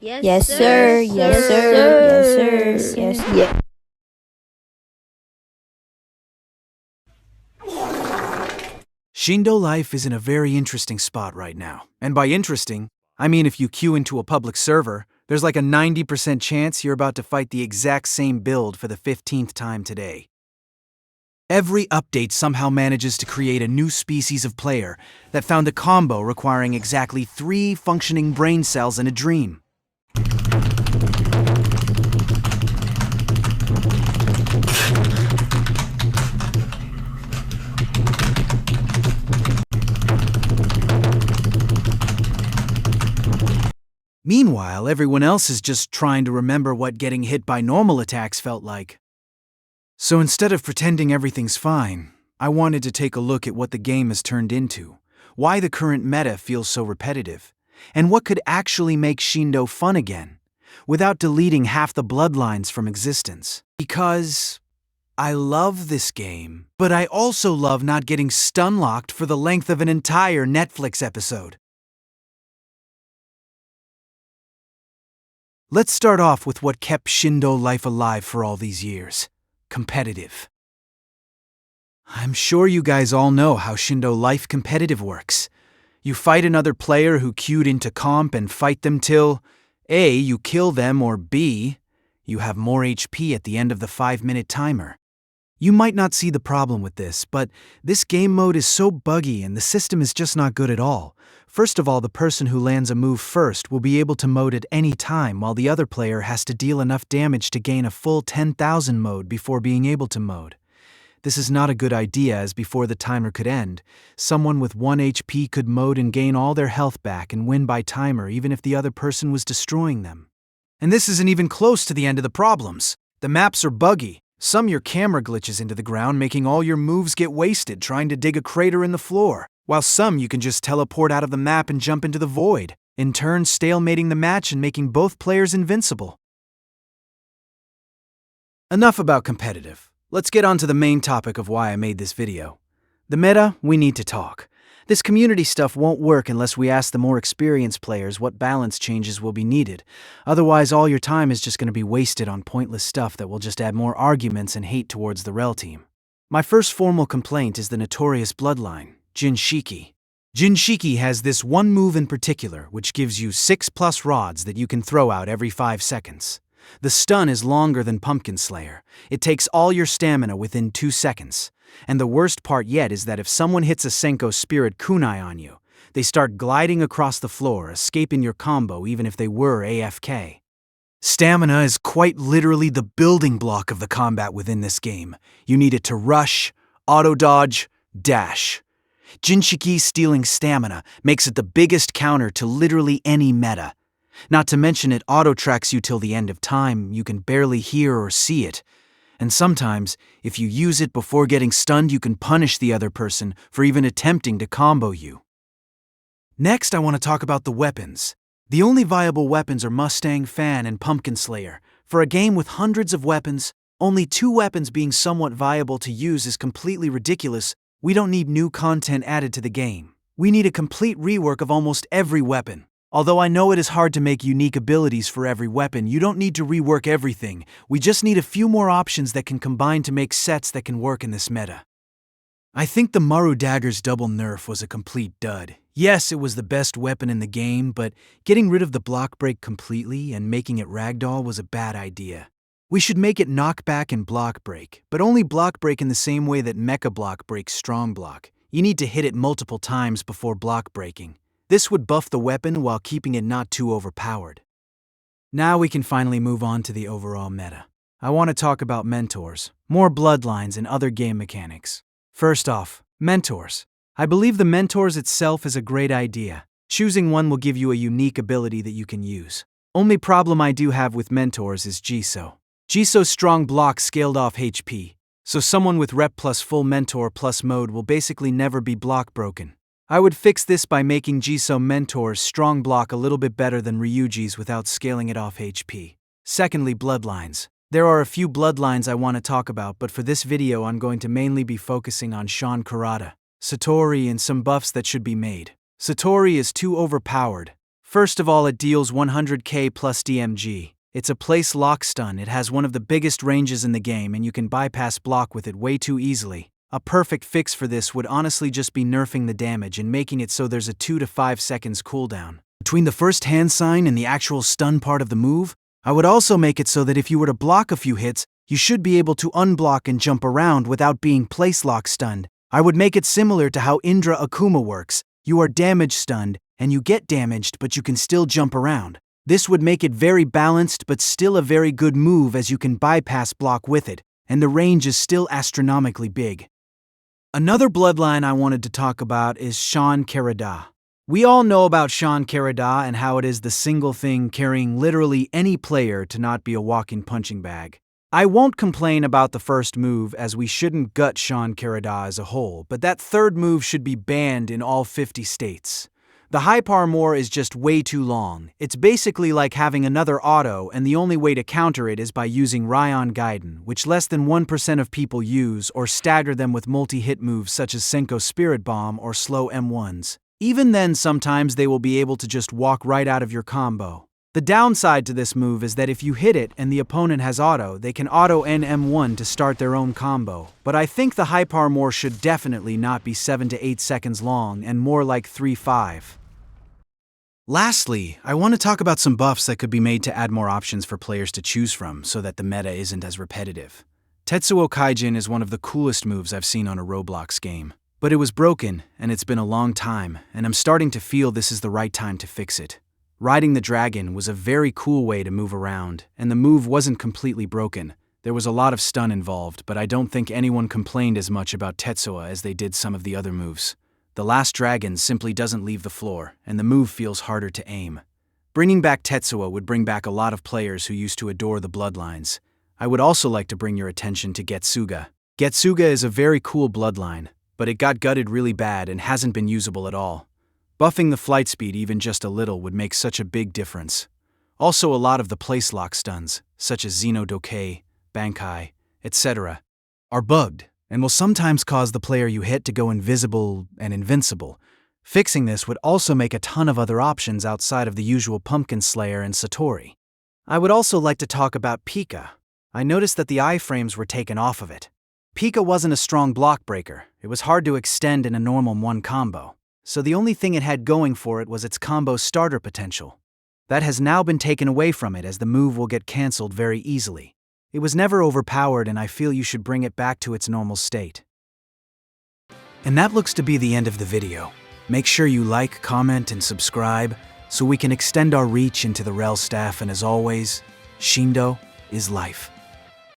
Yes, sir. Yes, sir. Yes, sir. Yes, yeah. Shindo life is in a very interesting spot right now. And by interesting, I mean if you queue into a public server, there's like a 90% chance you're about to fight the exact same build for the 15th time today. Every update somehow manages to create a new species of player that found a combo requiring exactly 3 functioning brain cells in a dream. Meanwhile, everyone else is just trying to remember what getting hit by normal attacks felt like. So instead of pretending everything's fine, I wanted to take a look at what the game has turned into, why the current meta feels so repetitive, and what could actually make Shindo fun again, without deleting half the bloodlines from existence. Because I love this game, but I also love not getting stun-locked for the length of an entire Netflix episode. Let's start off with what kept Shindo life alive for all these years: competitive. I'm sure you guys all know how Shindo life competitive works. You fight another player who queued into comp and fight them till A, you kill them, or B, you have more HP at the end of the 5-minute timer. You might not see the problem with this, but this game mode is so buggy and the system is just not good at all. First of all, the person who lands a move first will be able to mode at any time, while the other player has to deal enough damage to gain a full 10,000 mode before being able to mode. This is not a good idea, as before the timer could end, someone with 1 HP could mode and gain all their health back and win by timer even if the other person was destroying them. And this isn't even close to the end of the problems. The maps are buggy. Some your camera glitches into the ground, making all your moves get wasted trying to dig a crater in the floor, while some you can just teleport out of the map and jump into the void, in turn stalemating the match and making both players invincible. Enough about competitive. Let's get on to the main topic of why I made this video. The meta, we need to talk. This community stuff won't work unless we ask the more experienced players what balance changes will be needed. Otherwise, all your time is just going to be wasted on pointless stuff that will just add more arguments and hate towards the RELL team. My first formal complaint is the notorious bloodline, Jinshiki. Jinshiki has this one move in particular, which gives you 6+ rods that you can throw out every 5 seconds. The stun is longer than Pumpkin Slayer. It takes all your stamina within 2 seconds. And the worst part yet is that if someone hits a Senko Spirit Kunai on you, they start gliding across the floor, escaping your combo even if they were AFK. Stamina is quite literally the building block of the combat within this game. You need it to rush, auto-dodge, dash. Jinshiki stealing stamina makes it the biggest counter to literally any meta. Not to mention it auto-tracks you till the end of time, you can barely hear or see it. And sometimes, if you use it before getting stunned, you can punish the other person for even attempting to combo you. Next, I want to talk about the weapons. The only viable weapons are Mustang, Fan, and Pumpkin Slayer. For a game with hundreds of weapons, only 2 weapons being somewhat viable to use is completely ridiculous. We don't need new content added to the game. We need a complete rework of almost every weapon. Although I know it is hard to make unique abilities for every weapon, you don't need to rework everything. We just need a few more options that can combine to make sets that can work in this meta. I think the Maru Dagger's double nerf was a complete dud. Yes, it was the best weapon in the game, but getting rid of the block break completely and making it ragdoll was a bad idea. We should make it knockback and block break, but only block break in the same way that Mecha Block breaks strong block. You need to hit it multiple times before block breaking. This would buff the weapon while keeping it not too overpowered. Now we can finally move on to the overall meta. I want to talk about mentors, more bloodlines, and other game mechanics. First off, mentors. I believe the mentors itself is a great idea. Choosing one will give you a unique ability that you can use. Only problem I do have with mentors is Jiso. Jiso's strong block scaled off HP, so someone with rep plus full mentor plus mode will basically never be block broken. I would fix this by making Jiso Mentor's strong block a little bit better than Ryuji's without scaling it off HP. Secondly, bloodlines. There are a few bloodlines I want to talk about, but for this video I'm going to mainly be focusing on Sean Kurata, Satori, and some buffs that should be made. Satori is too overpowered. First of all, it deals 100k plus DMG. It's a place lock stun. It has one of the biggest ranges in the game and you can bypass block with it way too easily. A perfect fix for this would honestly just be nerfing the damage and making it so there's a 2 to 5 seconds cooldown. Between the first hand sign and the actual stun part of the move, I would also make it so that if you were to block a few hits, you should be able to unblock and jump around without being place lock stunned. I would make it similar to how Indra Akuma works. You are damage stunned, and you get damaged but you can still jump around. This would make it very balanced but still a very good move as you can bypass block with it, and the range is still astronomically big. Another bloodline I wanted to talk about is Shan Karada. We all know about Shan Karada and how it is the single thing carrying literally any player to not be a walking punching bag. I won't complain about the first move as we shouldn't gut Shan Karada as a whole, but that third move should be banned in all 50 states. The high par more is just way too long. It's basically like having another auto, and the only way to counter it is by using Ryan Gaiden, which less than 1% of people use, or stagger them with multi-hit moves such as Senko Spirit Bomb or slow M1s. Even then, sometimes they will be able to just walk right out of your combo. The downside to this move is that if you hit it and the opponent has auto, they can auto NM1 to start their own combo. But I think the high par more should definitely not be 7 to 8 seconds long and more like 3-5. Lastly, I want to talk about some buffs that could be made to add more options for players to choose from so that the meta isn't as repetitive. Tetsuo Kaijin is one of the coolest moves I've seen on a Roblox game. But it was broken, and it's been a long time, and I'm starting to feel this is the right time to fix it. Riding the dragon was a very cool way to move around, and the move wasn't completely broken. There was a lot of stun involved, but I don't think anyone complained as much about Tetsuo as they did some of the other moves. The last dragon simply doesn't leave the floor, and the move feels harder to aim. Bringing back Tetsuo would bring back a lot of players who used to adore the bloodlines. I would also like to bring your attention to Getsuga. Getsuga is a very cool bloodline, but it got gutted really bad and hasn't been usable at all. Buffing the flight speed even just a little would make such a big difference. Also, a lot of the place lock stuns, such as Xeno Dokei, Bankai, etc., are bugged and will sometimes cause the player you hit to go invisible and invincible. Fixing this would also make a ton of other options outside of the usual Pumpkin Slayer and Satori. I would also like to talk about Pika. I noticed that the iframes were taken off of it. Pika wasn't a strong block breaker. It was hard to extend in a normal one combo. So the only thing it had going for it was its combo starter potential. That has now been taken away from it as the move will get cancelled very easily. It was never overpowered and I feel you should bring it back to its normal state. And that looks to be the end of the video. Make sure you like, comment, and subscribe so we can extend our reach into the RELL staff, and as always, Shindo is life.